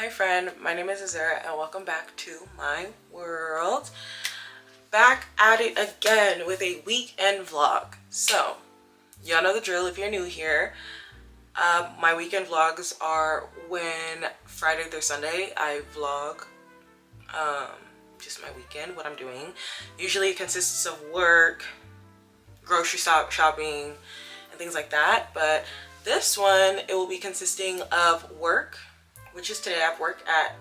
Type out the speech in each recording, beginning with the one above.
Hi friend, my name is Azara and welcome back to my world. Back at it again with a weekend vlog. So, y'all know the drill if you're new here. My weekend vlogs are when Friday through Sunday I vlog just my weekend, what I'm doing. Usually it consists of work, grocery shopping, and things like that. But this one, it will be consisting of work, which is today. I have work at,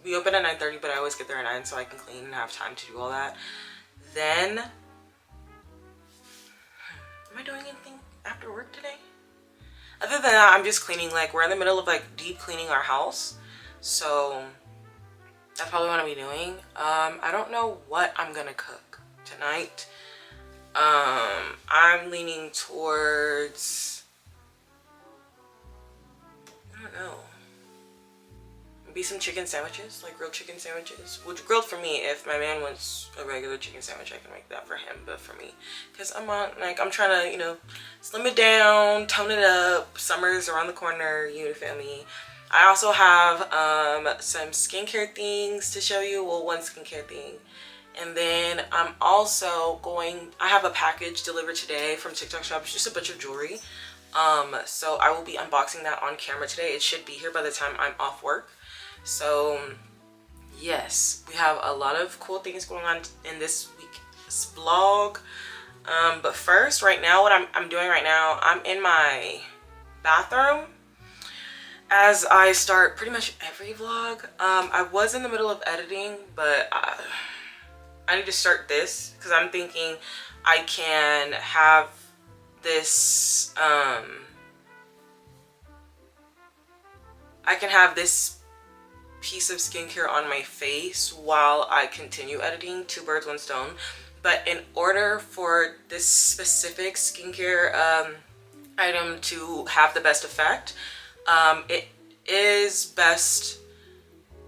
we open at 9:30, but I always get there at 9 so I can clean and have time to do all that. Then, am I doing anything after work today? Other than that, I'm just cleaning. Like, we're in the middle of like deep cleaning our house. So, that's probably what I'll be doing. I don't know what I'm gonna cook tonight. I'm leaning towards, I don't know. Maybe some chicken sandwiches, like grilled chicken sandwiches. Well, grilled for me. If my man wants a regular chicken sandwich, I can make that for him. But for me, because I'm trying to, you know, slim it down, tone it up. Summer's around the corner, you feel me? I also have some skincare things to show you. Well, one skincare thing. And then I'm also I have a package delivered today from TikTok Shop. It's just a bunch of jewelry. So I will be unboxing that on camera today. It should be here by the time I'm off work. So yes, we have a lot of cool things going on in this week's vlog. But first, right now, what I'm doing right now, I'm in my bathroom. As I start pretty much every vlog, I was in the middle of editing, but I need to start this because I'm thinking I can have this piece of skincare on my face while I continue editing. Two birds, one stone. But in order for this specific skincare item to have the best effect, it's best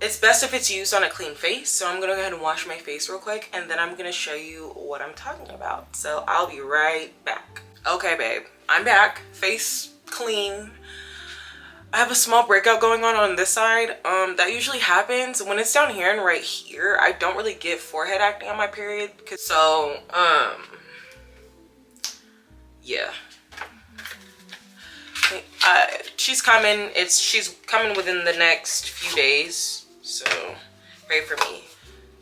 if it's used on a clean face. So I'm gonna go ahead and wash my face real quick, and then I'm gonna show you what I'm talking about. So I'll be right back. Okay, babe, I'm back. Face clean. I have a small breakout going on this side. That usually happens when it's down here and right here. I don't really get forehead acne on my period, yeah. She's coming. She's coming within the next few days, so pray for me.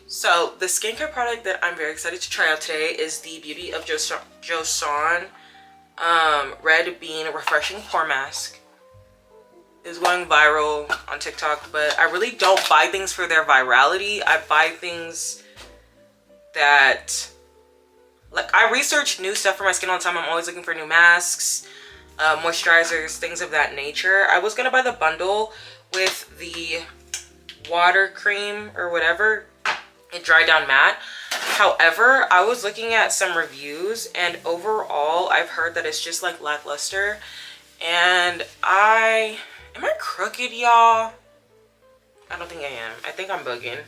So the skincare product that I'm very excited to try out today is the Beauty of Joseon Red Bean Refreshing Pore Mask. It's going viral on TikTok, but I really don't buy things for their virality. I buy things that, like, I research new stuff for my skin all the time. I'm always looking for new masks, moisturizers, things of that nature. I was gonna buy the bundle with the water cream or whatever, and dry down matte. However, I was looking at some reviews, and overall I've heard that it's just like lackluster. And am I crooked, y'all? I don't think I am. I think I'm bugging.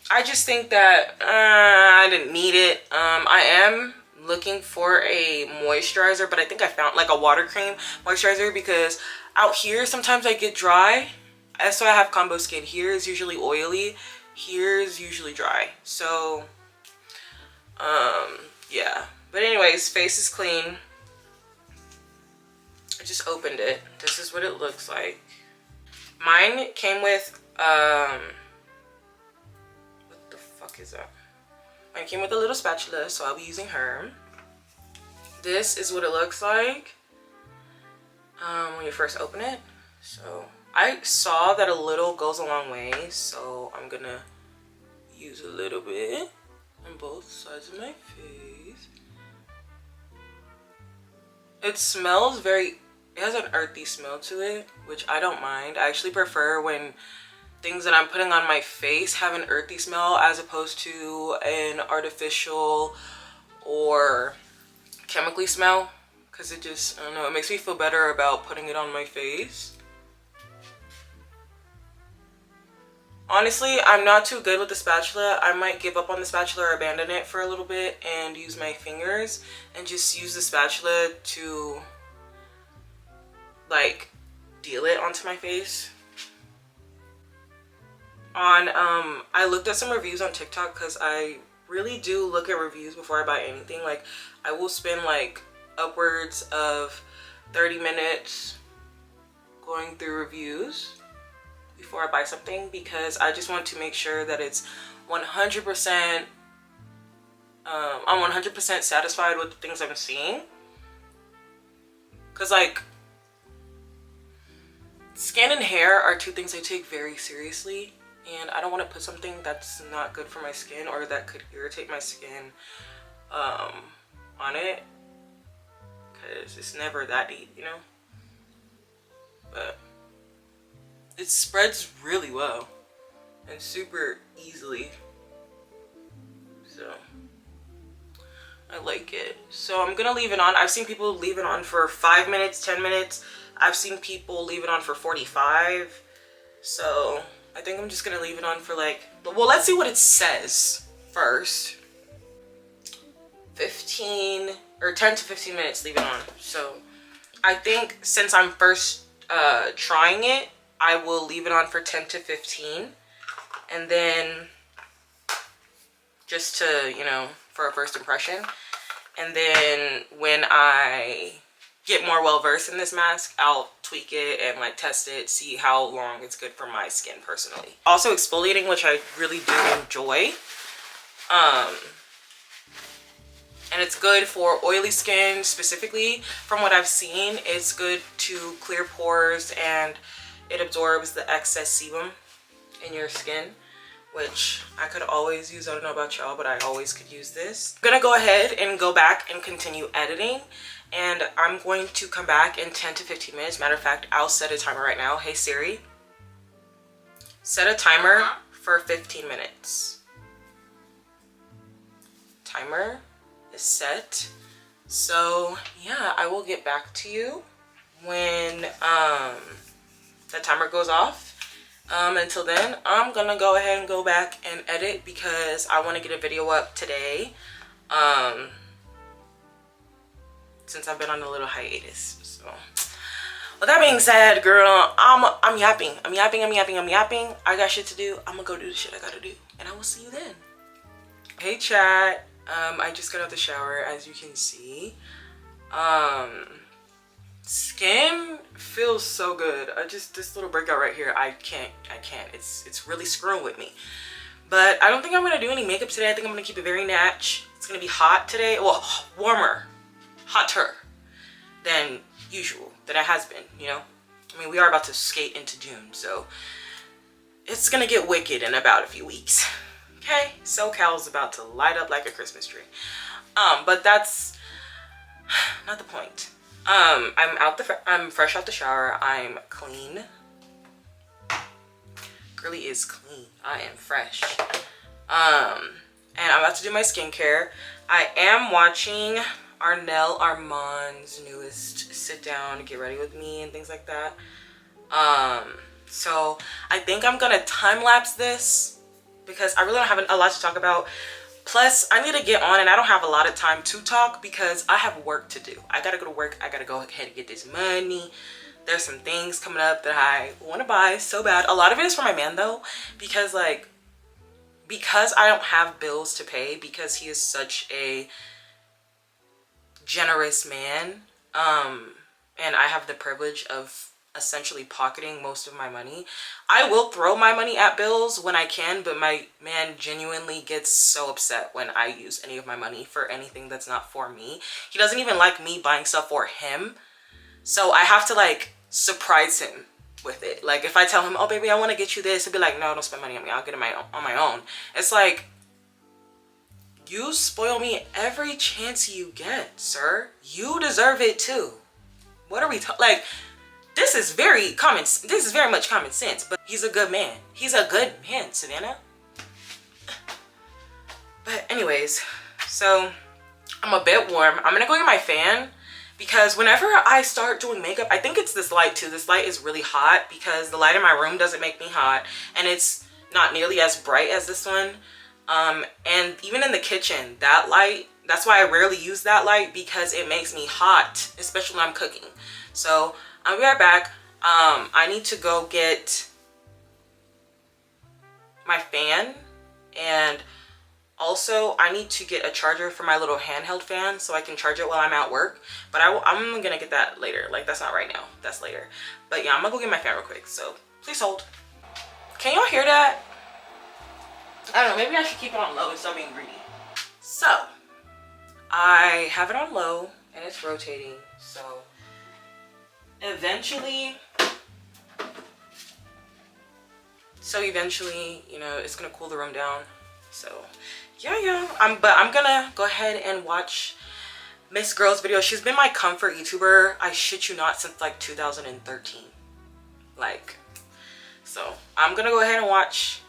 I just think that I didn't need it. I am looking for a moisturizer, but I think I found like a water cream moisturizer, because out here sometimes I get dry. So I have combo skin. Here is usually oily, here is usually dry. So yeah, but anyways, face is clean. I just opened it. This is what it looks like. Mine came with what the fuck is that? Mine came with a little spatula, so I'll be using her. This is what it looks like when you first open it. So I saw that a little goes a long way, so I'm gonna use a little bit on both sides of my face. It smells it has an earthy smell to it, which I don't mind. I actually prefer when things that I'm putting on my face have an earthy smell as opposed to an artificial or chemically smell, because it just, I don't know, it makes me feel better about putting it on my face. Honestly, I'm not too good with the spatula. I might give up on the spatula or abandon it for a little bit and use my fingers and just use the spatula to like deal it onto my face. I looked at some reviews on TikTok because I really do look at reviews before I buy anything. Like, I will spend like upwards of 30 minutes going through reviews before I buy something, because I just want to make sure that it's 100%, I'm 100% satisfied with the things I'm seeing. Because like, skin and hair are two things I take very seriously, and I don't want to put something that's not good for my skin or that could irritate my skin on it, because it's never that deep, you know. But it spreads really well and super easily, so I like it. So I'm gonna leave it on. I've seen people leave it on for 5 minutes, 10 minutes. I've seen people leave it on for 45. So I think I'm just gonna leave it on for like, well, let's see what it says first. 15 or 10 to 15 minutes, leave it on. So I think since I'm first trying it, I will leave it on for 10 to 15. And then just to, you know, for a first impression. And then when I get more well versed in this mask, I'll tweak it and like test it, see how long it's good for my skin personally. Also exfoliating, which I really do enjoy. And it's good for oily skin specifically. From what I've seen, it's good to clear pores and it absorbs the excess sebum in your skin, which I could always use. I don't know about y'all, but I always could use this. I'm gonna go ahead and go back and continue editing, and I'm going to come back in 10 to 15 minutes. Matter of fact, I'll set a timer right now. Hey Siri, set a timer for 15 minutes. Timer is set. So yeah, I will get back to you when the timer goes off. Until then, I'm gonna go ahead and go back and edit because I want to get a video up today, since I've been on a little hiatus. So with that being said, girl, I'm yapping. I got shit to do. I'm gonna go do the shit I gotta do, and I will see you then. Hey chat, I just got out the shower, as you can see. Skin feels so good. This little breakout right here, I can't. It's really screwing with me. But I don't think I'm gonna do any makeup today. I think I'm gonna keep it very natch. It's gonna be hot today. Well, hotter than usual, than it has been, you know? I mean, we are about to skate into June, so it's gonna get wicked in about a few weeks. Okay? SoCal's about to light up like a Christmas tree. But that's not the point. I'm fresh out the shower. I'm clean. Girly is clean. I am fresh. And I'm about to do my skincare. I am watching Arnell Armand's newest sit down, get ready with me and things like that. So I think I'm gonna time lapse this because I really don't have a lot to talk about. Plus, I need to get on and I don't have a lot of time to talk because I have work to do. I gotta go to work. I gotta go ahead and get this money. There's some things coming up that I want to buy so bad. A lot of it is for my man though, because I don't have bills to pay, because he is such a generous man. And I have the privilege of essentially pocketing most of my money. I will throw my money at bills when I can, but my man genuinely gets so upset when I use any of my money for anything that's not for me. He doesn't even like me buying stuff for him, so I have to like surprise him with it. Like if I tell him, oh baby, I want to get you this, he'll be like, no, don't spend money on me, I'll get it on my own. It's like, you spoil me every chance you get, sir. You deserve it too. What are we talking? Like, this is very much common sense, but he's a good man. He's a good man, Savannah. But anyways, so I'm a bit warm. I'm gonna go get my fan because whenever I start doing makeup, I think it's this light too. This light is really hot because the light in my room doesn't make me hot, and it's not nearly as bright as this one. And even in the kitchen, that light, that's why I rarely use that light, because it makes me hot, especially when I'm cooking. So I'll be right back. I need to go get my fan, and also I need to get a charger for my little handheld fan so I can charge it while I'm at work. But I'm gonna get that later. Like, that's not right now, that's later. But yeah, I'm gonna go get my fan real quick, so please hold. Can y'all hear that? I don't know, maybe I should keep it on low instead of being greedy. So I have it on low and it's rotating, so eventually, you know, it's gonna cool the room down. So yeah, but I'm gonna go ahead and watch Miss Girl's video. She's been my comfort YouTuber, I shit you not, since like 2013. Like, so I'm gonna go ahead and watch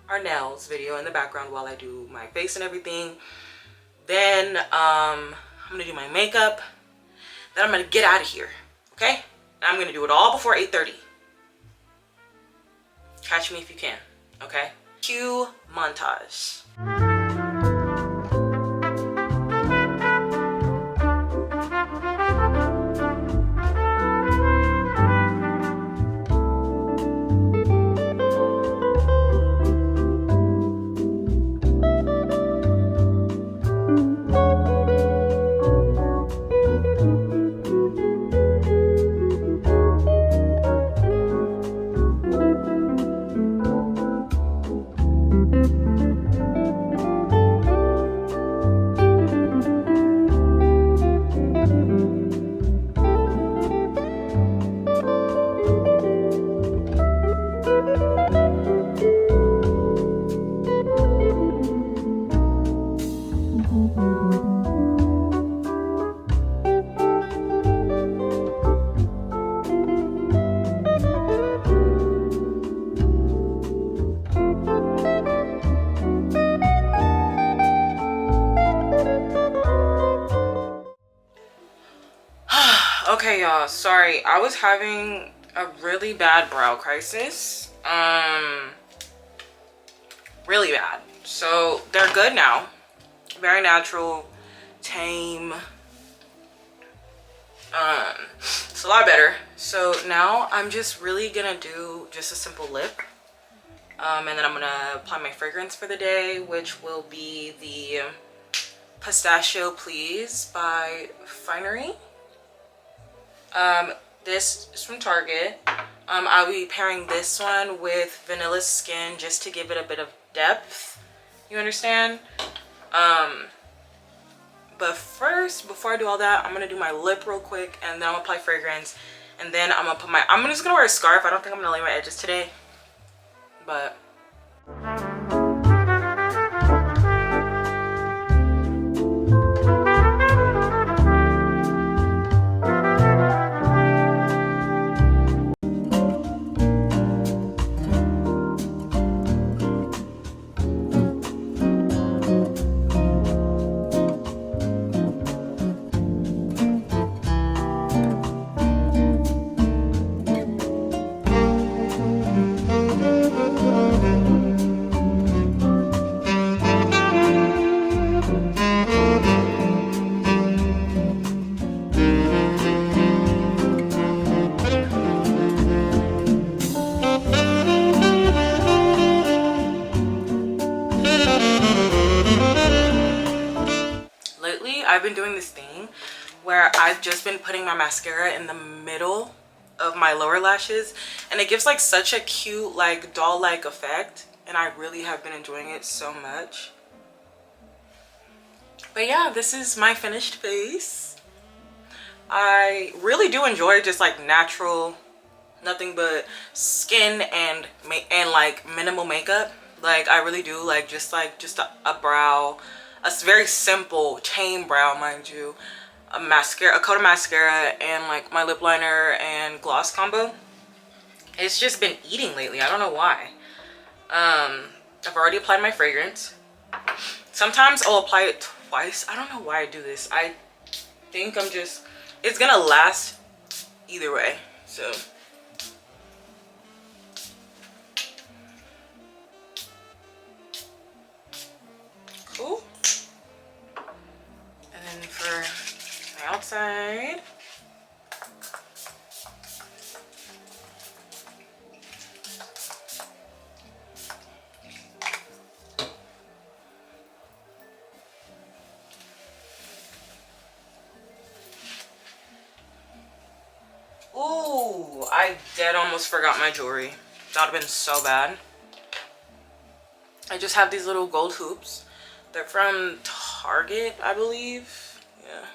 our nails video in the background while I do my face and everything. Then I'm gonna do my makeup. Then I'm gonna get out of here, okay? And I'm gonna do it all before 8:30. Catch me if you can, okay? Cue montage. Okay, y'all, sorry, I was having a really bad brow crisis. Really bad. So they're good now. Very natural, tame. It's a lot better. So now I'm just really gonna do just a simple lip. And then I'm gonna apply my fragrance for the day, which will be the Pistachio Please by Finery. This is from Target. I'll be pairing this one with Vanilla Skin just to give it a bit of depth. You understand? But first, before I do all that, I'm gonna do my lip real quick, and then I'm gonna apply fragrance, and then I'm gonna put my, I'm just gonna wear a scarf. I don't think I'm gonna lay my edges today, but I've been doing this thing where I've just been putting my mascara in the middle of my lower lashes, and it gives like such a cute, like doll-like effect, and I really have been enjoying it so much. But yeah, this is my finished face. I really do enjoy just like natural, nothing but skin and like minimal makeup. Like I really do like just a brow, a very simple tame brow, mind you, a mascara, a coat of mascara, and like my lip liner and gloss combo. It's just been eating lately. I don't know why. I've already applied my fragrance. Sometimes I'll apply it twice. I don't know why I do this. I think I'm just, it's gonna last either way, so. Cool. And then for my outside, Ooh, I dead almost forgot my jewelry. That would have been so bad. I just have these little gold hoops. They're from Target, I believe. Yeah.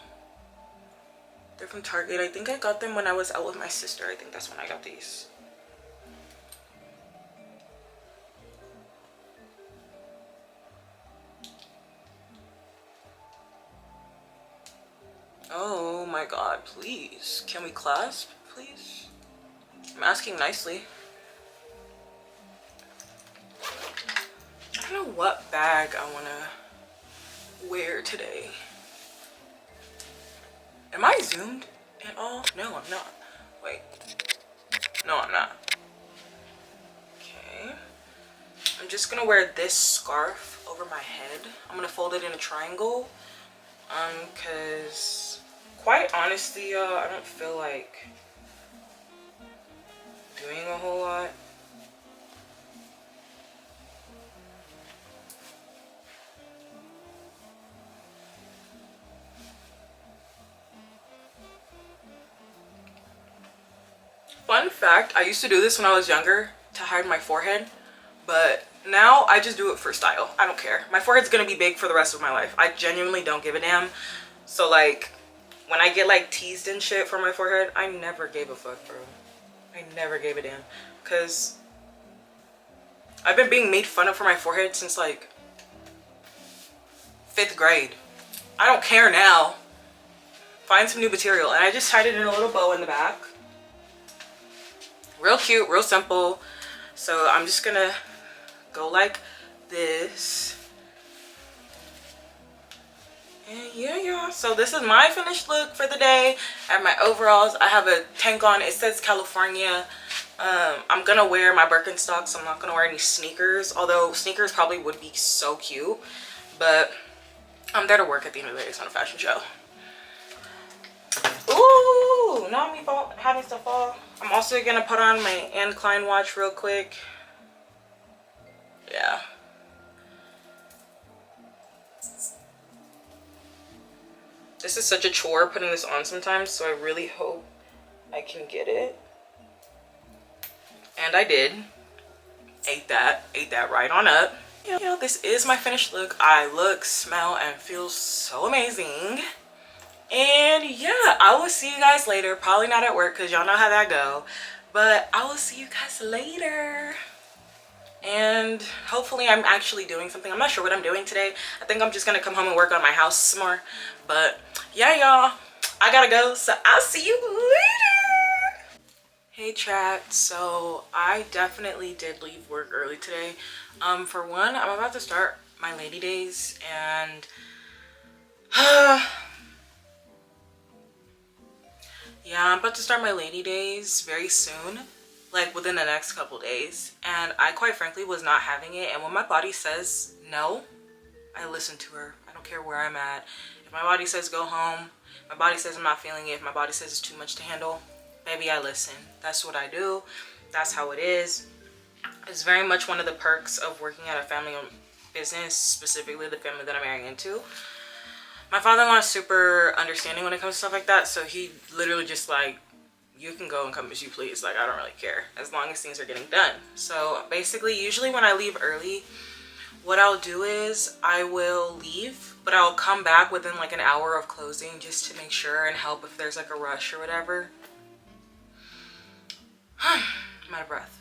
They're from Target. I think I got them when I was out with my sister. I think that's when I got these. Oh my god, please. Can we clasp, please? I'm asking nicely. I don't know what bag I want to wear today. Am I zoomed at all? No, I'm not. Wait. No, I'm not. Okay. I'm just gonna wear this scarf over my head. I'm gonna fold it in a triangle. Cause quite honestly, I don't feel like doing a whole lot. Fun fact, I used to do this when I was younger to hide my forehead, but now I just do it for style. I don't care. My forehead's gonna be big for the rest of my life. I genuinely don't give a damn. So like, when I get like teased and shit for my forehead, I never gave a fuck, bro. I never gave a damn. Cause I've been being made fun of for my forehead since like 5th grade. I don't care now. Find some new material. And I just tied it in a little bow in the back. Real cute, real simple. So I'm just gonna go like this. And yeah. So this is my finished look for the day. I have my overalls. I have a tank on. It says California. I'm gonna wear my Birkenstocks. I'm not gonna wear any sneakers. Although sneakers probably would be so cute. But I'm there to work at the end of the day. It's not a fashion show. Ooh, not me having stuff fall. I'm also gonna put on my Anne Klein watch real quick. Yeah. This is such a chore putting this on sometimes, so I really hope I can get it. And I did. Ate that right on up. You know, this is my finished look. I look, smell, and feel so amazing. And yeah, I will see you guys later. Probably not at work because y'all know how that go. But I will see you guys later. And hopefully I'm actually doing something. I'm not sure what I'm doing today. I think I'm just going to come home and work on my house some more. But yeah, y'all, I gotta go. So I'll see you later. Hey chat. So I definitely did leave work early today. For one, I'm about to start my lady days. And yeah, I'm about to start my lady days very soon, like within the next couple days, and I quite frankly was not having it. And when my body says no, I listen to her. I don't care where I'm at. If my body says go home, my body says I'm not feeling it, if my body says it's too much to handle, baby, I listen. That's what I do. That's how it is. It's very much one of the perks of working at a family-owned business, specifically the family that I'm marrying into. My father-in-law is super understanding when it comes to stuff like that, so he literally just like, you can go and come as you please. Like, I don't really care as long as things are getting done. So basically, usually when I leave early, what I'll do is I will leave, but I'll come back within like an hour of closing just to make sure and help if there's like a rush or whatever. I'm out of breath.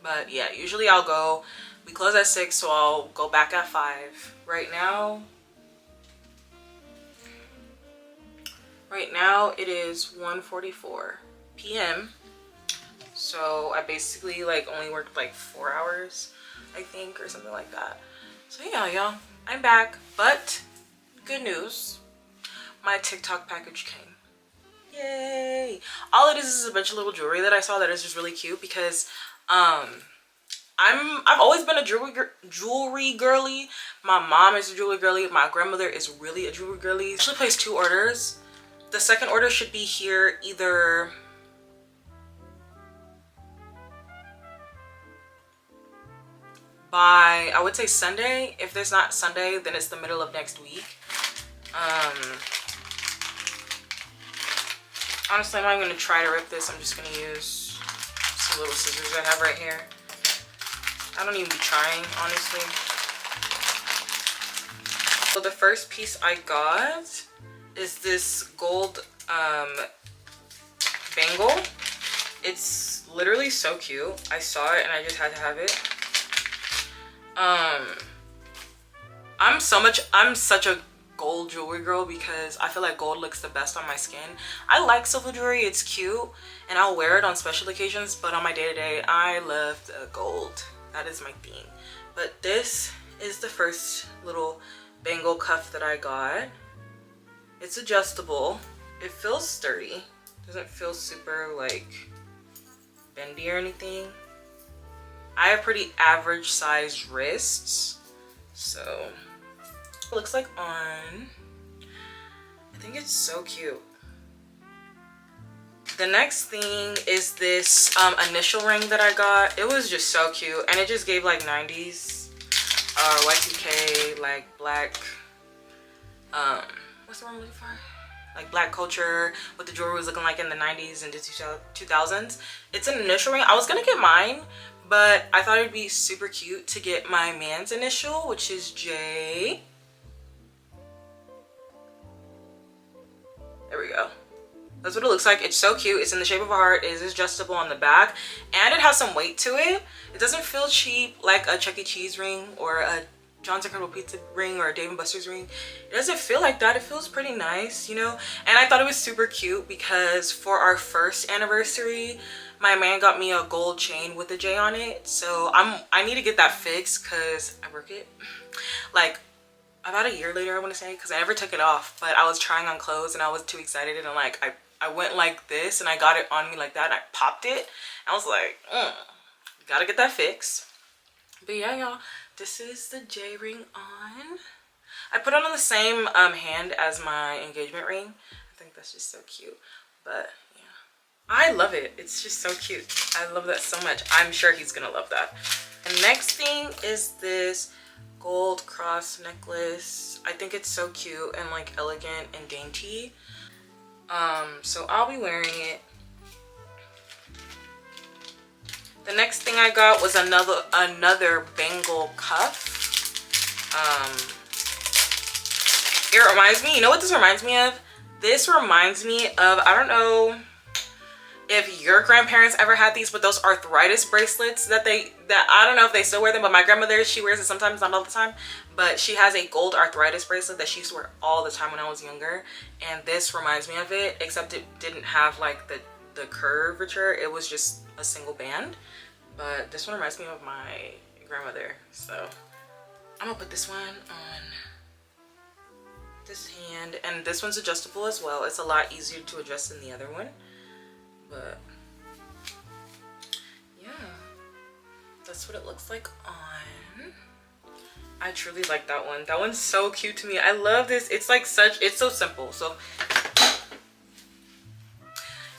But yeah, usually I'll go, we close at 6, so I'll go back at 5. Right now it is 1:44 p.m. So I basically like only worked like 4 hours, I think, or something like that. So yeah, y'all, I'm back. But good news, my TikTok package came. Yay! All it is a bunch of little jewelry that I saw that is just really cute because I've always been a jewelry girly. My mom is a jewelry girly. My grandmother is really a jewelry girly. I actually placed 2 orders. The second order should be here either by, I would say Sunday. If there's not Sunday, then it's the middle of next week. Honestly, I'm not even gonna try to rip this. I'm just gonna use some little scissors I have right here. I don't even be trying, honestly. So the first piece I got is this gold bangle. It's literally so cute. I saw it and I just had to have it. I'm such a gold jewelry girl because I feel like gold looks the best on my skin. I like silver jewelry, it's cute, and I'll wear it on special occasions, but on my day-to-day, I love the gold. That is my thing. But this is the first little bangle cuff that I got. It's adjustable. It feels sturdy. Doesn't feel super like bendy or anything. I have pretty average sized wrists, so it looks like on. I think it's so cute. The next thing is this initial ring that I got. It was just so cute, and it just gave like 90s Y2K, like black what's the word I'm looking for, like black culture, what the jewelry was looking like in the 90s and the 2000s. It's an initial ring. I was gonna get mine, but I thought it'd be super cute to get my man's initial, which is J. There we go. That's what it looks like. It's so cute. It's in the shape of a heart. It is adjustable on the back, and it has some weight to it. It doesn't feel cheap like a Chuck E. Cheese ring or a John's Incredible Pizza ring or a Dave & Buster's ring. It doesn't feel like that. It feels pretty nice, you know? And I thought it was super cute because for our first anniversary, my man got me a gold chain with a J on it. So I need to get that fixed because I work it. Like about a year later, I want to say, because I never took it off, but I was trying on clothes and I was too excited, and like I went like this and I got it on me like that and I popped it. I was like, gotta get that fixed. But yeah, y'all, this is the J ring on. I put it on the same hand as my engagement ring. I think that's just so cute. But yeah, I love it. It's just so cute. I love that so much. I'm sure he's gonna love that. The next thing is this gold cross necklace. I think it's so cute and like elegant and dainty. So I'll be wearing it. The next thing I got was another bangle cuff. It reminds me, you know what this reminds me of? This reminds me of, I don't know if your grandparents ever had these, but those arthritis bracelets that I don't know if they still wear them, but my grandmother, she wears it sometimes, not all the time, but she has a gold arthritis bracelet that she used to wear all the time when I was younger, and this reminds me of it, except it didn't have like the curvature. It was just a single band, but this one reminds me of my grandmother. So I'm gonna put this one on this hand, and this one's adjustable as well. It's a lot easier to adjust than the other one. But yeah, that's what it looks like on. I truly like that one. That one's so cute to me. I love this. It's like it's so simple. So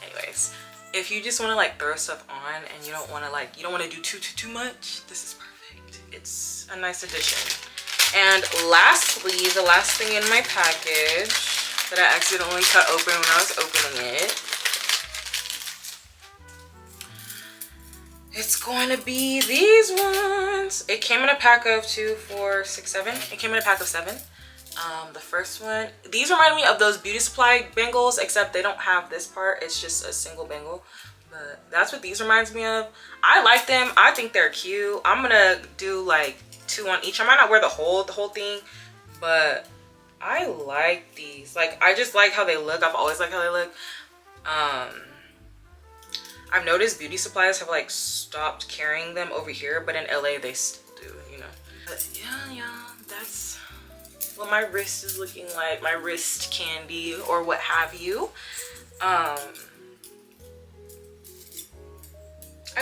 anyways, if you just want to like throw stuff on and you don't want to do too much, this is perfect. It's a nice addition. And lastly, the last thing in my package that I accidentally cut open when I was opening it, it's going to be these ones. It came in a pack of 2, 4, 6, 7. It came in a pack of 7. The first one, these remind me of those beauty supply bangles, except they don't have this part. It's just a single bangle. But that's what these reminds me of. I like them. I think they're cute. I'm gonna do like 2 on each. I might not wear the whole thing, but I like these. Like, I just like how they look. I've always liked how they look. I've noticed beauty supplies have like stopped carrying them over here, but in LA they still do, you know. But yeah, that's what my wrist is looking like. My wrist candy or what have you. I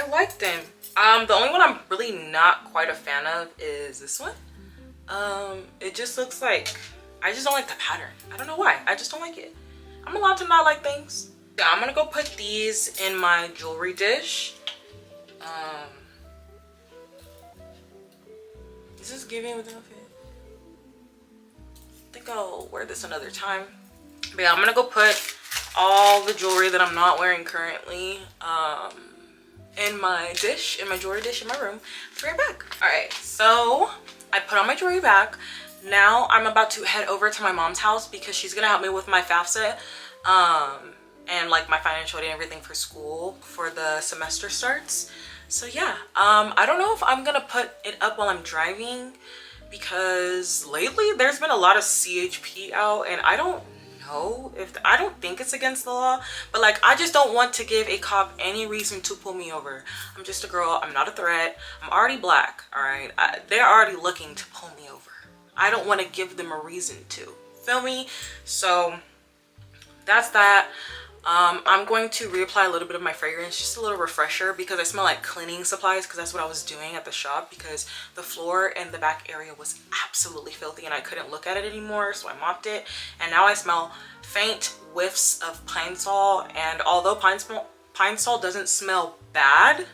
like them. The only one I'm really not quite a fan of is this one. It just looks like, I just don't like the pattern. I don't know why. I just don't like it. I'm allowed to not like things. Yeah, I'm gonna go put these in my jewelry dish. Is this giving with the outfit? I think I'll wear this another time. But yeah, I'm gonna go put all the jewelry that I'm not wearing currently in my jewelry dish in my room. Be right back. All right, so I put on my jewelry back. Now I'm about to head over to my mom's house because she's gonna help me with my FAFSA and like my financial aid and everything for school for the semester starts. So yeah, I don't know if I'm gonna put it up while I'm driving because lately there's been a lot of CHP out, and I don't know if, I don't think it's against the law, but like I just don't want to give a cop any reason to pull me over. I'm just a girl, I'm not a threat, I'm already black, all right? They're already looking to pull me over. I don't want to give them a reason to, feel me? So that's that. I'm going to reapply a little bit of my fragrance, just a little refresher, because I smell like cleaning supplies, because that's what I was doing at the shop, because the floor in the back area was absolutely filthy and I couldn't look at it anymore, so I mopped it. And now I smell faint whiffs of Pine Sol, and although Pine Sol doesn't smell bad,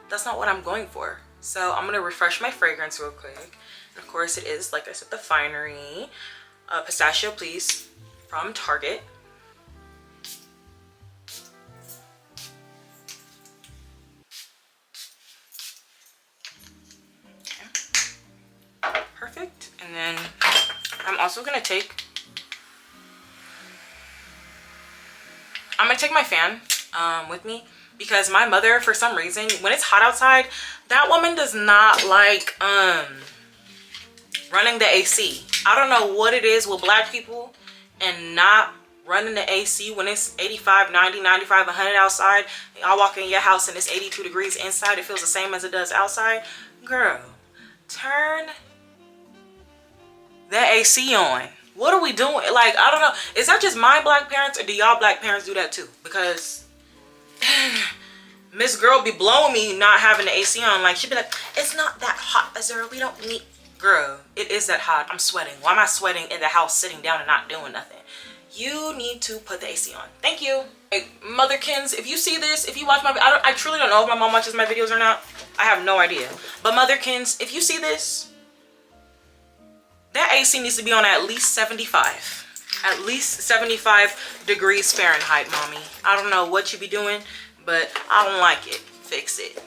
that's not what I'm going for. So I'm gonna refresh my fragrance real quick. And of course it is, like I said, the Finery Pistachio Please from Target. Perfect. And then I'm also gonna take my fan with me, because my mother, for some reason, when it's hot outside, that woman does not like running the AC. I don't know what it is with black people and not running the AC when it's 85, 90, 95, 100 outside. I walk in your house and it's 82 degrees inside. It feels the same as it does outside. Girl, turn that AC on. What are we doing? Like, I don't know. Is that just my black parents, or do y'all black parents do that too? Because Miss Girl be blowing me not having the AC on. Like, she'd be like, it's not that hot, Azura. We don't need... Girl, it is that hot. I'm sweating. Why am I sweating in the house sitting down and not doing nothing? You need to put the AC on. Thank you. Hey, Motherkins, if you see this, if you watch my... I truly don't know if my mom watches my videos or not. I have no idea. But Motherkins, if you see this, that AC needs to be on at least 75. At least 75 degrees Fahrenheit, mommy. I don't know what you be doing, but I don't like it. Fix it.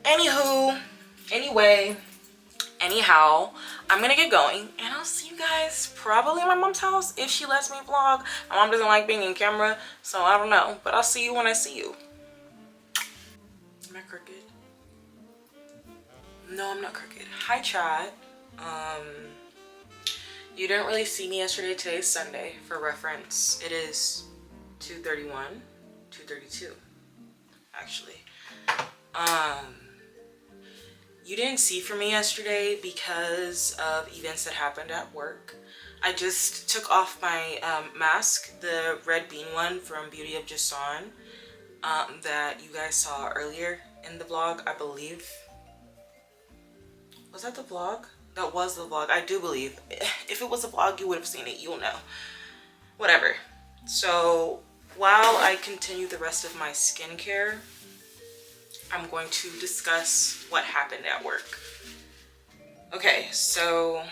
Anywho, anyhow, I'm gonna get going, and I'll see you guys probably at my mom's house if she lets me vlog. My mom doesn't like being in camera, so I don't know, but I'll see you when I see you. Am I crooked? No, I'm not crooked. Hi, chat. You didn't really see me yesterday. Today's Sunday. For reference, it is 2:31, 2:32 actually. You didn't see from me yesterday because of events that happened at work. I just took off my mask, the red bean one from Beauty of Jason, that you guys saw earlier in the vlog, I believe. Was that the vlog? That was the vlog, I do believe. If it was a vlog, you would have seen it, you'll know. Whatever. So while I continue the rest of my skincare, I'm going to discuss what happened at work. Okay, so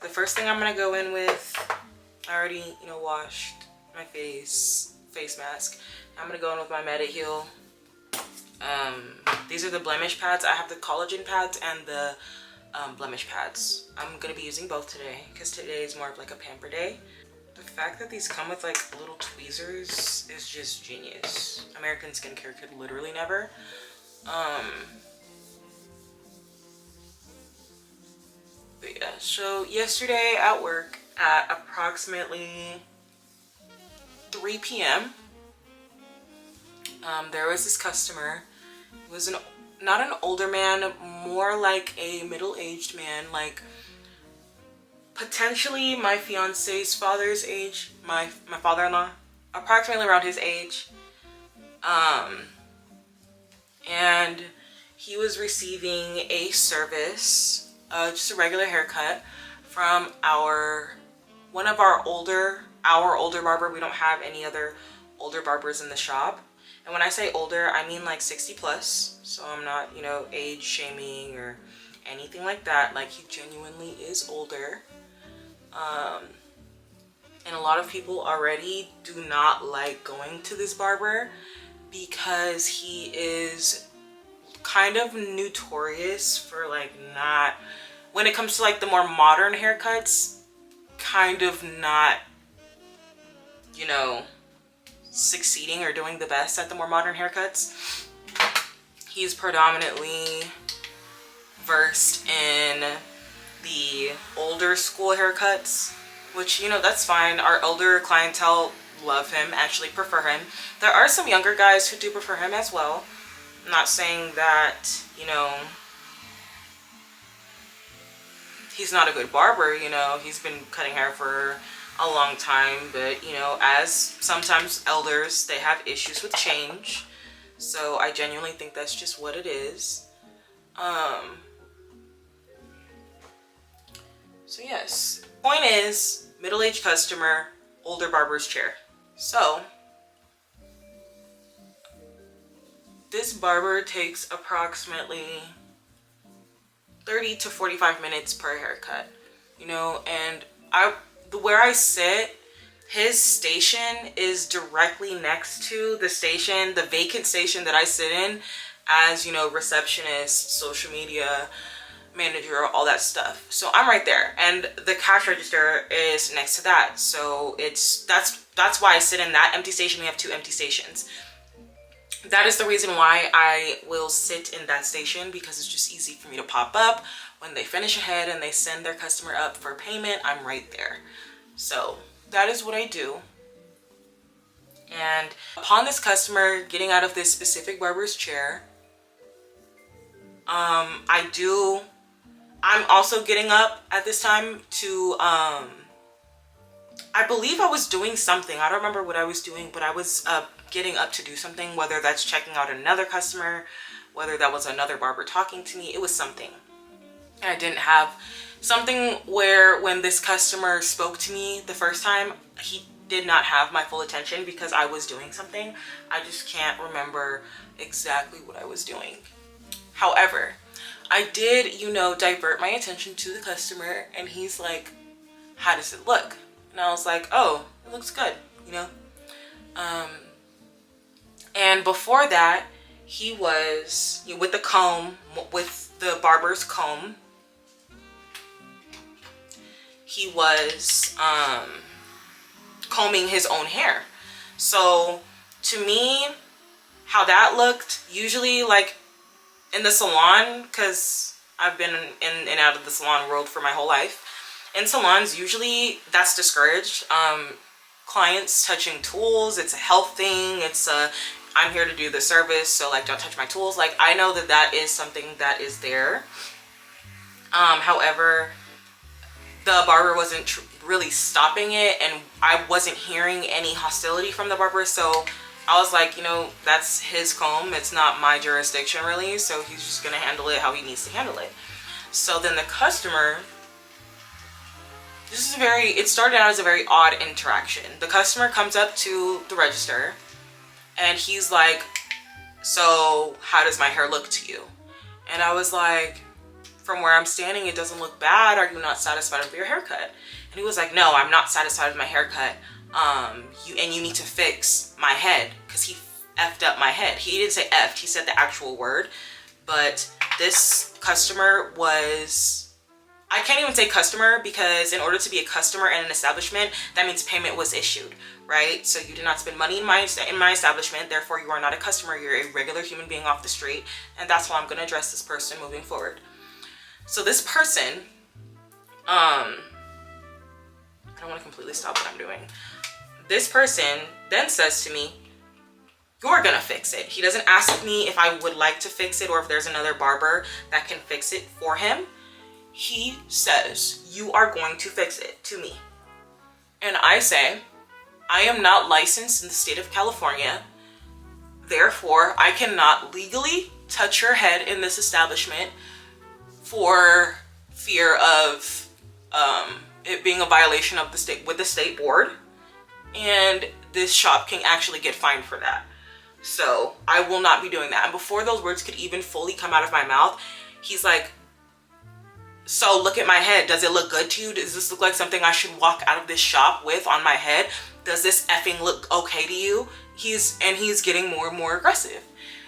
the first thing I'm gonna go in with, I already, washed my face mask. I'm gonna go in with my Mediheal. These are the blemish pads. I have the collagen pads and the blemish pads. I'm gonna be using both today because today is more of like a pamper day. The fact that these come with like little tweezers is just genius. American Skincare could literally never. But yeah, so yesterday at work at approximately 3 p.m. There was this customer. It was not an older man, more like a middle-aged man, like potentially my fiance's father's age, my father-in-law, approximately around his age. And he was receiving a service, just a regular haircut from one of our older barber. We don't have any other older barbers in the shop. And when I say older, I mean like 60 plus. So I'm not, age shaming or anything like that. Like, he genuinely is older. And a lot of people already do not like going to this barber because he is kind of notorious for like not, when it comes to like the more modern haircuts, kind of not, you know, succeeding or doing the best at the more modern haircuts. He's predominantly versed in the older school haircuts, which, you know, that's fine. Our older clientele love him, actually prefer him. There are some younger guys who do prefer him as well. I'm not saying that, you know, he's not a good barber, you know, he's been cutting hair for a long time, but, you know, as sometimes elders, they have issues with change. So I genuinely think that's just what it is. So yes, point is, middle-aged customer, older barber's chair. So this barber takes approximately 30 to 45 minutes per haircut, you know, and where I sit, his station is directly next to the station, the vacant station that I sit in as, you know, receptionist, social media manager, all that stuff. So I'm right there, and the cash register is next to that. So that's why I sit in that empty station. We have 2 empty stations. That is the reason why I will sit in that station, because it's just easy for me to pop up when they finish a head and they send their customer up for payment. I'm right there. So that is what I do. And upon this customer getting out of this specific barber's chair, I'm also getting up at this time to, I believe I was doing something. I don't remember what I was doing, but I was getting up to do something, whether that's checking out another customer, whether that was another barber talking to me. It was something. And I didn't have something where when this customer spoke to me the first time, he did not have my full attention because I was doing something. I just can't remember exactly what I was doing. However, I did, you know, divert my attention to the customer, and he's like, how does it look? And I was like, oh, it looks good, you know? And before that, he was, you know, with the comb, with the barber's comb, he was combing his own hair. So to me, how that looked, usually like in the salon, because I've been in and out of the salon world for my whole life. In salons, usually that's discouraged. Clients touching tools, it's a health thing. It's a, I'm here to do the service, so like don't touch my tools. Like I know that that is something that is there. However, the barber wasn't really stopping it, and I wasn't hearing any hostility from the barber. So I was like, you know, that's his comb. It's not my jurisdiction really. So he's just gonna handle it how he needs to handle it. So then the customer, it started out as a very odd interaction. The customer comes up to the register and he's like, so how does my hair look to you? And I was like, from where I'm standing, it doesn't look bad. Are you not satisfied with your haircut? And he was like, no, I'm not satisfied with my haircut. You need to fix my head, because he effed up my head. He didn't say effed, he said the actual word. But this customer was, I can't even say customer, because in order to be a customer in an establishment, that means payment was issued, right? So you did not spend money in my establishment, therefore you are not a customer, you're a regular human being off the street. And that's why I'm gonna address this person moving forward. So this person, I don't want to completely stop what I'm doing. This person then says to me, you're gonna fix it. He doesn't ask me if I would like to fix it or if there's another barber that can fix it for him. He says, you are going to fix it to me. And I say, I am not licensed in the state of California. Therefore, I cannot legally touch your head in this establishment for fear of it being a violation of the state with the state board, and this shop can actually get fined for that. So I will not be doing that. And before those words could even fully come out of my mouth, he's like, So look at my head. Does it look good to you? Does this look like something I should walk out of this shop with on my head? Does this effing look okay to you? He's getting more and more aggressive.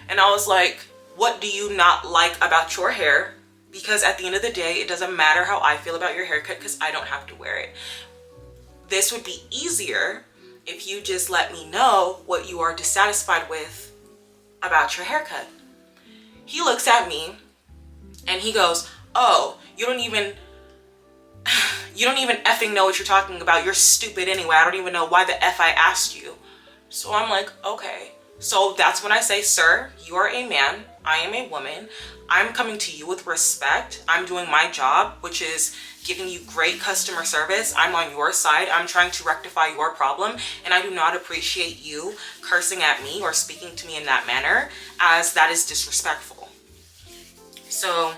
And I was like, what do you not like about your hair? Because at the end of the day, it doesn't matter how I feel about your haircut because I don't have to wear it. This would be easier if you just let me know what you are dissatisfied with about your haircut. He looks at me and he goes, oh, you don't even effing know what you're talking about. You're stupid anyway. I don't even know why the F I asked you. So I'm like, okay. So that's when I say, sir, you are a man. I am a woman. I'm coming to you with respect. I'm doing my job, which is giving you great customer service. I'm on your side. I'm trying to rectify your problem. And I do not appreciate you cursing at me or speaking to me in that manner, as that is disrespectful. So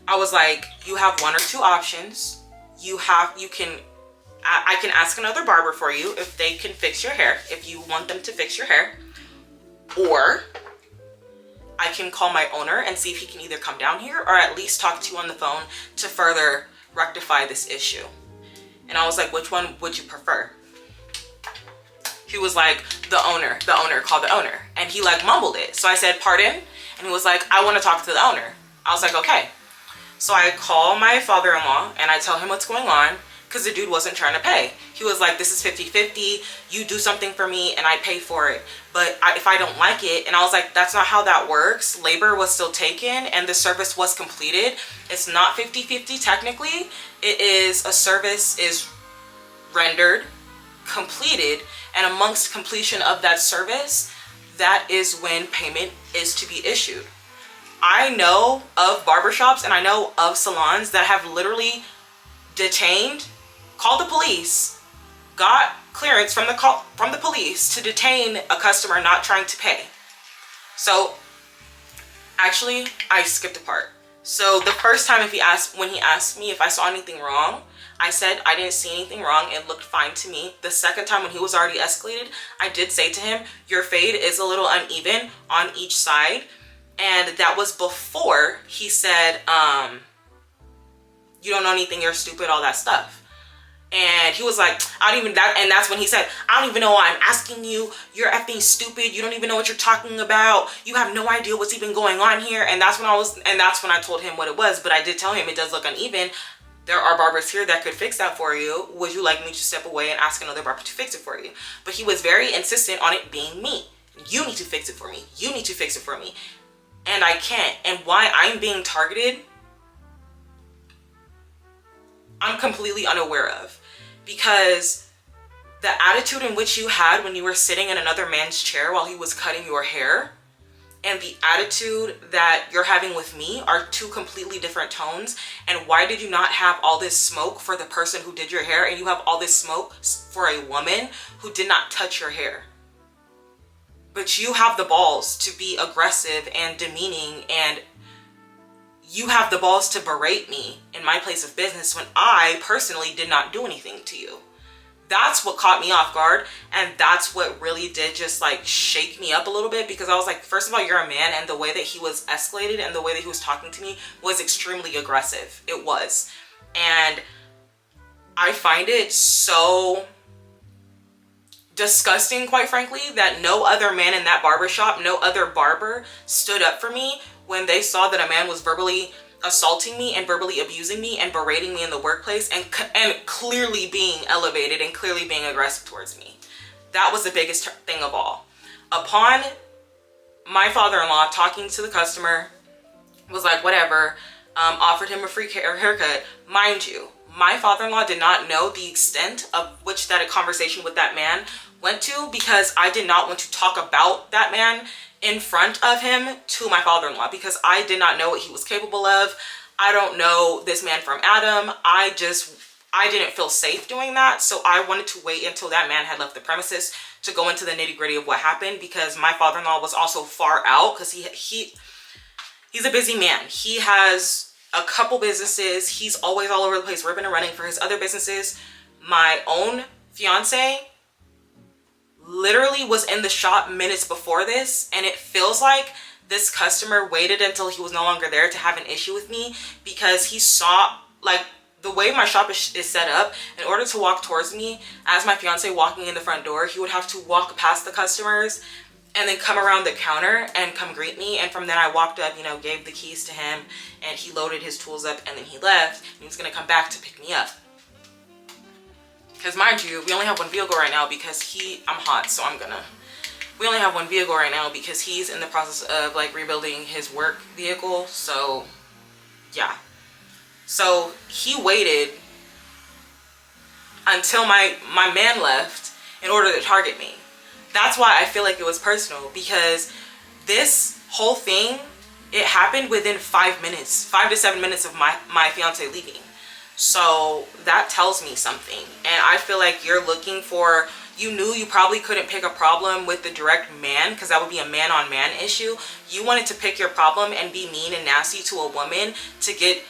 I was like, you have one or two options. I can ask another barber for you if they can fix your hair, if you want them to fix your hair, or I can call my owner and see if he can either come down here or at least talk to you on the phone to further rectify this issue. And I was like, which one would you prefer? He was like, the owner, call the owner. And he like mumbled it. So I said, pardon? And he was like, I want to talk to the owner. I was like, okay. So I call my father-in-law and I tell him what's going on because the dude wasn't trying to pay. He was like, this is 50-50. You do something for me and I pay for it. But if I don't like it, and I was like, that's not how that works. Labor was still taken and the service was completed. It's not 50-50 technically. It is a service is rendered, completed, and amongst completion of that service, that is when payment is to be issued. I know of barbershops and I know of salons that have literally detained, called the police, got clearance from the police to detain a customer not trying to pay. So actually, I skipped a part. So the first time when he asked me if I saw anything wrong, I said I didn't see anything wrong. It looked fine to me. The second time when he was already escalated, I did say to him, your fade is a little uneven on each side. And that was before he said, you don't know anything, you're stupid, all that stuff. And he was like, and that's when he said, I don't even know why I'm asking you. You're effing stupid. You don't even know what you're talking about. You have no idea what's even going on here. And that's when I told him what it was. But I did tell him it does look uneven. There are barbers here that could fix that for you. Would you like me to step away and ask another barber to fix it for you? But he was very insistent on it being me. You need to fix it for me. You need to fix it for me. And I can't. And why I'm being targeted, I'm completely unaware of. Because the attitude in which you had when you were sitting in another man's chair while he was cutting your hair and the attitude that you're having with me are two completely different tones. And why did you not have all this smoke for the person who did your hair and you have all this smoke for a woman who did not touch your hair? But you have the balls to be aggressive and demeaning, and you have the balls to berate me in my place of business when I personally did not do anything to you. That's what caught me off guard, and that's what really did just like shake me up a little bit, because I was like, first of all, you're a man, and the way that he was escalated and the way that he was talking to me was extremely aggressive. It was. And I find it so disgusting, quite frankly, that no other man in that barbershop, no other barber stood up for me when they saw that a man was verbally assaulting me and verbally abusing me and berating me in the workplace and clearly being elevated and clearly being aggressive towards me. That was the biggest thing of all. Upon my father-in-law talking to the customer, was like, whatever, offered him a free haircut. Mind you, my father-in-law did not know the extent of which that a conversation with that man went to, because I did not want to talk about that man in front of him to my father-in-law, because I did not know what he was capable of. I don't know this man from Adam. I didn't feel safe doing that. So I wanted to wait until that man had left the premises to go into the nitty-gritty of what happened, because my father-in-law was also far out, because he's a busy man. He has a couple businesses. He's always all over the place, ripping and running for his other businesses. My own fiance literally was in the shop minutes before this, and it feels like this customer waited until he was no longer there to have an issue with me, because he saw like the way my shop is set up, in order to walk towards me as my fiance walking in the front door, he would have to walk past the customers and then come around the counter and come greet me. And from then I walked up, you know, gave the keys to him, and he loaded his tools up, and then he left, and he was gonna come back to pick me up. Because mind you, we only have one vehicle right now because I'm hot, so we only have one vehicle right now because he's in the process of like rebuilding his work vehicle. So yeah. So he waited until my man left in order to target me. That's why I feel like it was personal, because this whole thing, it happened within 5 to 7 minutes of my fiance leaving. So that tells me something. And I feel like you're looking for, you knew you probably couldn't pick a problem with the direct man, because that would be a man-on-man issue. You wanted to pick your problem and be mean and nasty to a woman to get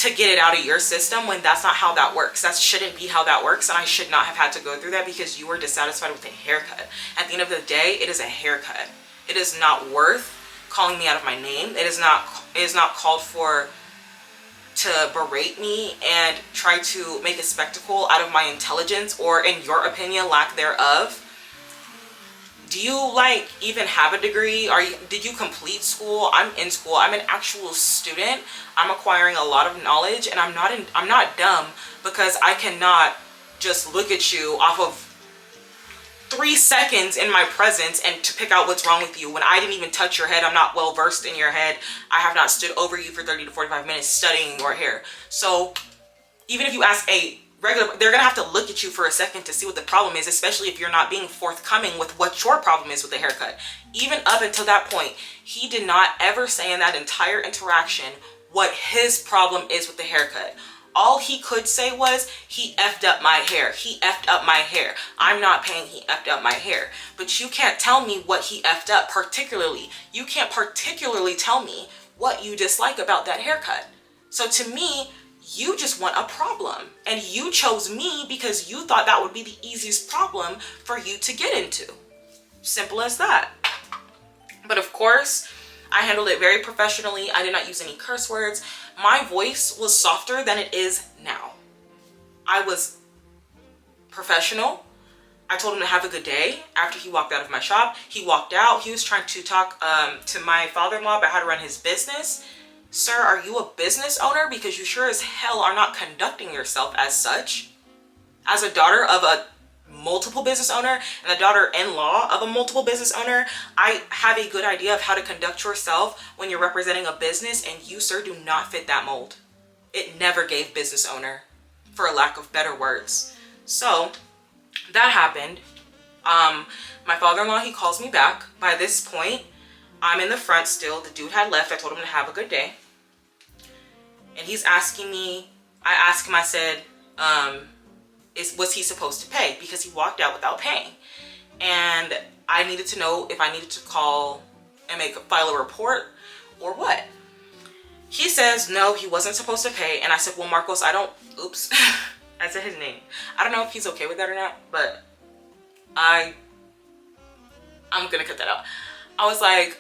it out of your system, when that's not how that works. That shouldn't be how that works, and I should not have had to go through that because you were dissatisfied with a haircut. At the end of the day, it is a haircut. It is not worth calling me out of my name. It is not called for to berate me and try to make a spectacle out of my intelligence, or in your opinion, lack thereof. Do you like even have a degree? Did you complete school? I'm in school. I'm an actual student. I'm acquiring a lot of knowledge, and I'm not dumb, because I cannot just look at you off of 3 seconds in my presence and to pick out what's wrong with you when I didn't even touch your head. I'm not well versed in your head. I have not stood over you for 30 to 45 minutes studying your hair. So even if you ask a regular, they're gonna have to look at you for a second to see what the problem is, especially if you're not being forthcoming with what your problem is with the haircut. Even up until that point, he did not ever say in that entire interaction what his problem is with the haircut. All he could say was, he effed up my hair. He effed up my hair. I'm not paying, he effed up my hair. But you can't tell me what he effed up particularly. You can't particularly tell me what you dislike about that haircut. So to me, you just want a problem. And you chose me because you thought that would be the easiest problem for you to get into. Simple as that. But of course, I handled it very professionally. I did not use any curse words. My voice was softer than it is now. I was professional. I told him to have a good day after he walked out of my shop. He walked out. He was trying to talk to my father-in-law about how to run his business. Sir, are you a business owner? Because you sure as hell are not conducting yourself as such. As a daughter of a multiple business owner and a daughter-in-law of a multiple business owner, I have a good idea of how to conduct yourself when you're representing a business, and you, sir, do not fit that mold. It never gave business owner, for a lack of better words. So that happened. My father-in-law, he calls me back. By this point, I'm in the front still. The dude had left. I told him to have a good day. And he's asking me, I asked him, I said, was he supposed to pay? Because he walked out without paying. And I needed to know if I needed to call and file a report or what. He says, no, he wasn't supposed to pay. And I said, well, Marcos, oops, I said his name. I don't know if he's okay with that or not, but I'm gonna cut that out. I was like,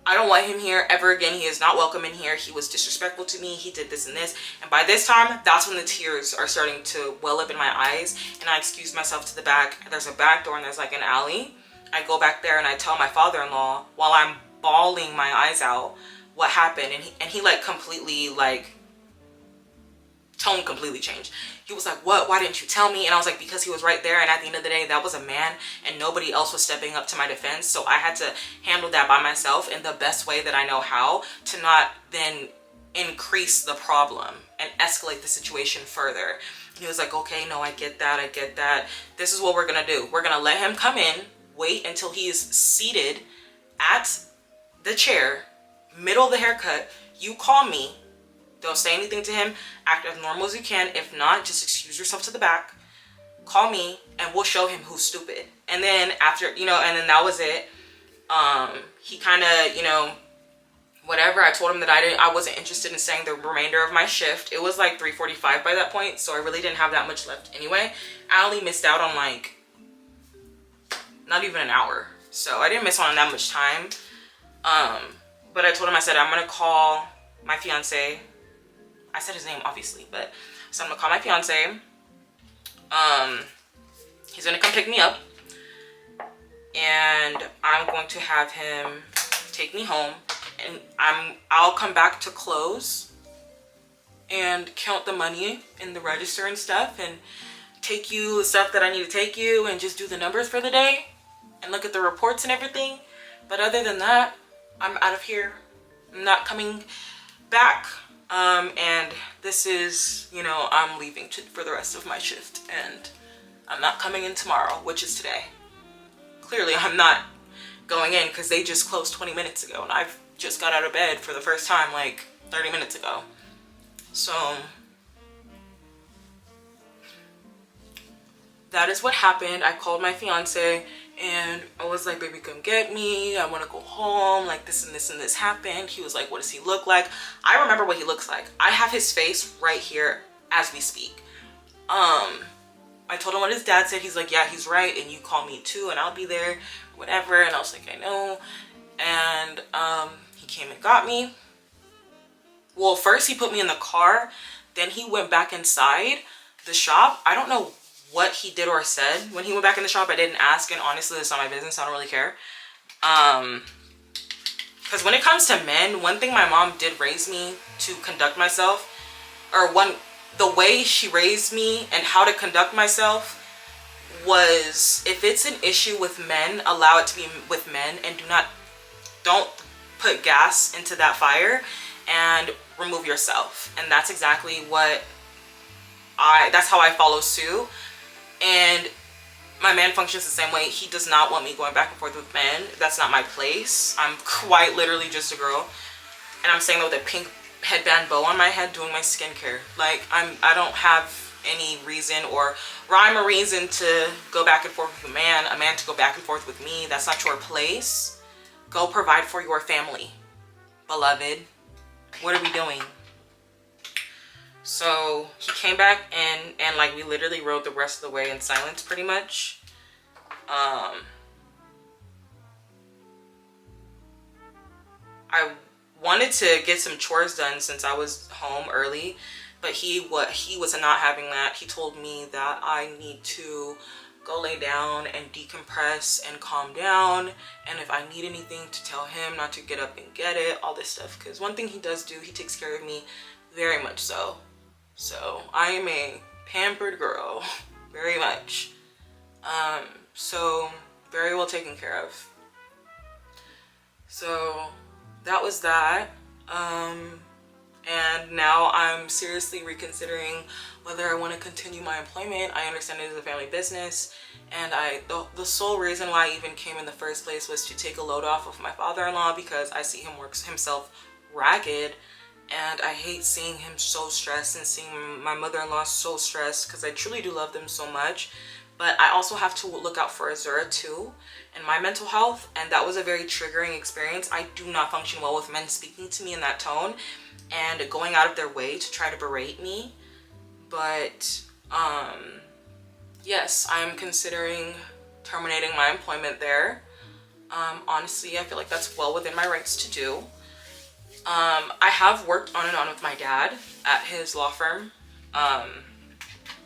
I don't want him here ever again. He is not welcome in here. He was disrespectful to me. He did this and this. And by this time, that's when the tears are starting to well up in my eyes. And I excuse myself to the back. There's a back door and there's like an alley. I go back there and I tell my father-in-law while I'm bawling my eyes out what happened. And he like completely tone completely changed. He was like, what? Why didn't you tell me? And I was like, because he was right there. And at the end of the day, that was a man and nobody else was stepping up to my defense. So I had to handle that by myself in the best way that I know how, to not then increase the problem and escalate the situation further. He was like, okay, no, I get that. I get that. This is what we're going to do. We're going to let him come in, wait until he is seated at the chair, middle of the haircut. You call me. Don't say anything to him. Act as normal as you can. If not, just excuse yourself to the back. Call me and we'll show him who's stupid. And then after, and then that was it. He kind of, whatever. I told him that I wasn't interested in staying the remainder of my shift. It was like 3:45 by that point, so I really didn't have that much left anyway. I only missed out on like not even an hour. So I didn't miss on that much time. But I told him, I said, I'm gonna call my fiance. I said his name obviously, but so I'm gonna call my fiance. He's gonna come pick me up, and I'm going to have him take me home, and I'll come back to close and count the money in the register and stuff, and take you the stuff that I need to take you, and just do the numbers for the day and look at the reports and everything. But other than that, I'm out of here. I'm not coming back. And this is, you know, I'm leaving for the rest of my shift, and I'm not coming in tomorrow, which is today. Clearly I'm not going in because they just closed 20 minutes ago, and I've just got out of bed for the first time like 30 minutes ago. So that is what happened. I called my fiance and I was like, baby, come get me. I want to go home. Like this and this and this happened. He was like, what does he look like? I remember what he looks like. I have his face right here as we speak. I told him what his dad said. He's like, yeah, he's right. And you call me too and I'll be there, whatever. And I was like, I know. And he came and got me. Well, first he put me in the car. Then he went back inside the shop. I don't know what he did or said when he went back in the shop. I didn't ask, and honestly, it's not my business. I don't really care. Because when it comes to men, one thing my mom did raise me to conduct myself, or the way she raised me and how to conduct myself was, if it's an issue with men, allow it to be with men, and don't put gas into that fire and remove yourself. And that's exactly what that's how I follow suit. And my man functions the same way. He does not want me going back and forth with men. That's not my place. I'm quite literally just a girl, and I'm saying that with a pink headband bow on my head doing my skincare. Like I don't have any reason or rhyme or reason to go back and forth with a man to go back and forth with me. That's not your place. Go provide for your family, beloved. What are we doing? So he came back and like we literally rode the rest of the way in silence pretty much. I wanted to get some chores done since I was home early, but he was not having that. He told me that I need to go lay down and decompress and calm down, and if I need anything to tell him not to get up and get it, all this stuff. Because one thing he does do, he takes care of me very much so. So I am a pampered girl, very much. So very well taken care of. So that was that. And now I'm seriously reconsidering whether I want to continue my employment. I understand it is a family business, and the sole reason why I even came in the first place was to take a load off of my father-in-law, because I see him work himself ragged, and I hate seeing him so stressed and seeing my mother-in-law so stressed, because I truly do love them so much. But I also have to look out for Azura too and my mental health, and that was a very triggering experience. I do not function well with men speaking to me in that tone and going out of their way to try to berate me. But yes, I'm considering terminating my employment there. Honestly, I feel like that's well within my rights to do. I have worked on and on with my dad at his law firm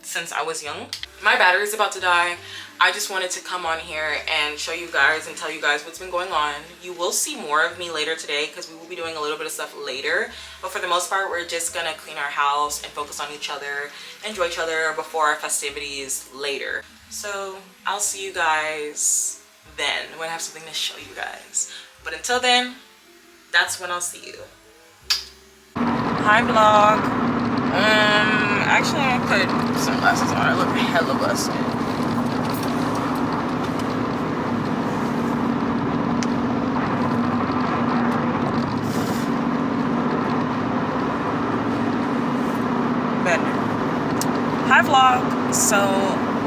since I was young. My battery is about to die. I just wanted to come on here and show you guys and tell you guys what's been going on. You will see more of me later today because we will be doing a little bit of stuff later. But for the most part, we're just gonna clean our house and focus on each other, enjoy each other before our festivities later. So I'll see you guys then when I have something to show you guys. But until then, that's when I'll see you. Hi vlog. Actually I put sunglasses on. I look hella busted. Hi vlog. So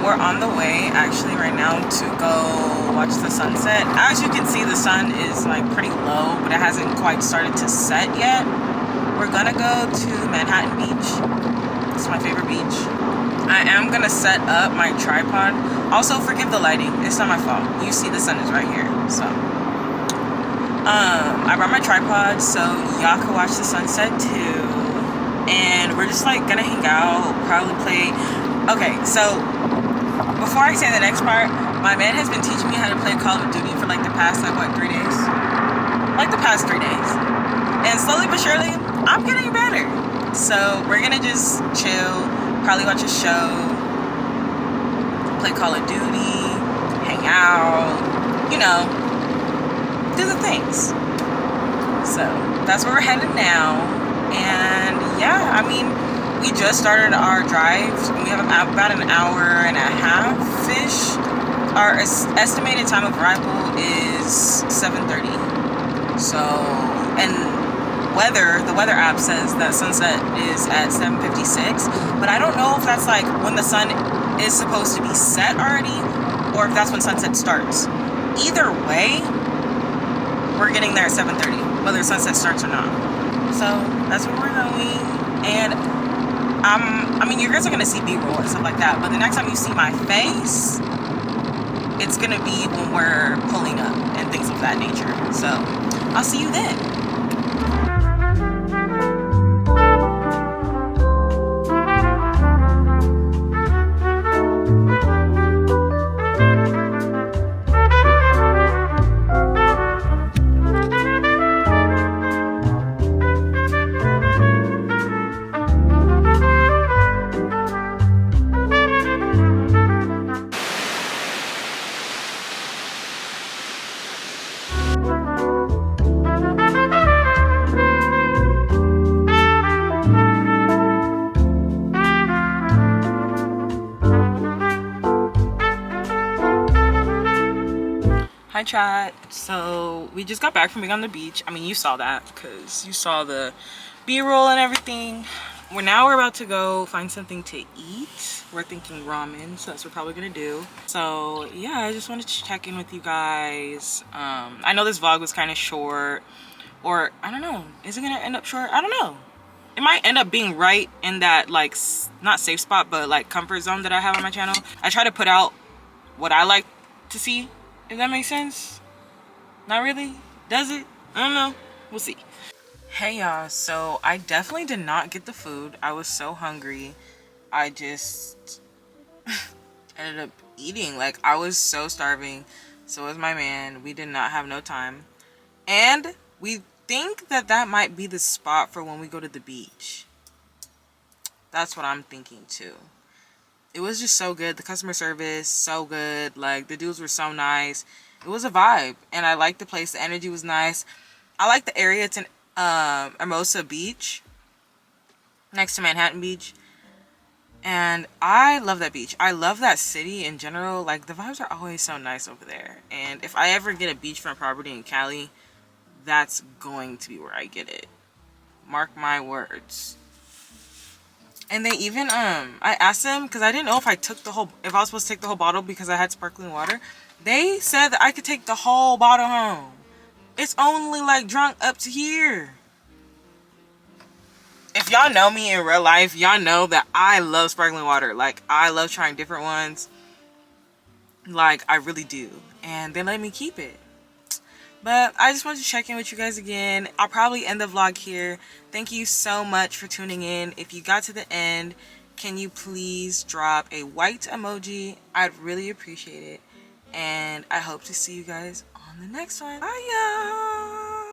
we're on the way actually right now to go watch the sunset. As you can see, the sun is like pretty low, but it hasn't quite started to set yet. We're gonna go to Manhattan Beach. It's my favorite beach. I am gonna set up my tripod. Also, forgive the lighting, it's not my fault. You see the sun is right here, so. I brought my tripod so y'all can watch the sunset too. and we're just like gonna hang out, probably play. Okay, so before I say the next part, my man has been teaching me how to play Call of Duty for like the past like what, 3 days? Like the past 3 days. And slowly but surely, I'm getting better. So we're gonna just chill, probably watch a show, play Call of Duty, hang out, you know, do the things. So that's where we're headed now. And yeah, I mean, we just started our drive. We have about an hour and a half-ish. Our estimated time of arrival is 7:30. So, and the weather app says that sunset is at 7:56, but I don't know if that's like when the sun is supposed to be set already, or if that's when sunset starts. Either way, we're getting there at 7:30, whether sunset starts or not. So that's where we're going. And I mean, you guys are gonna see B-roll and stuff like that, but the next time you see my face, it's gonna be when we're pulling up and things of that nature. So I'll see you then. Hi chat. So we just got back from being on the beach. I mean, you saw that because you saw the b-roll and everything. We're about to go find something to eat. We're thinking ramen, so that's what we're probably gonna do. So yeah, I just wanted to check in with you guys. I know this vlog was kind of short, or I don't know, is it gonna end up short? I don't know. It might end up being right in that like not safe spot, but like comfort zone that I have on my channel. I try to put out what I like to see, if that makes sense. Not really. Does it? I don't know. We'll see. Hey y'all, so I definitely did not get the food. I was so hungry. I just ended up eating. Like, I was so starving. So was my man. We did not have no time. And we think that that might be the spot for when we go to the beach. That's what I'm thinking too. It was just so good. The customer service, so good. Like, the dudes were so nice. It was a vibe. And I liked the place. The energy was nice. I like the area. It's an Hermosa Beach, next to Manhattan Beach. And I love that beach. I love that city in general. Like, the vibes are always so nice over there. And if I ever get a beachfront property in Cali, that's going to be where I get it. Mark my words. And they even, I asked them, because I didn't know if I was supposed to take the whole bottle because I had sparkling water. They said that I could take the whole bottle home. It's only like drunk up to here. If y'all know me in real life, y'all know that I love sparkling water. Like, I love trying different ones. Like, I really do. And they let me keep it. But I just wanted to check in with you guys again. I'll probably end the vlog here. Thank you so much for tuning in. If you got to the end, can you please drop a white emoji? I'd really appreciate it. And I hope to see you guys on the next one. Bye, y'all.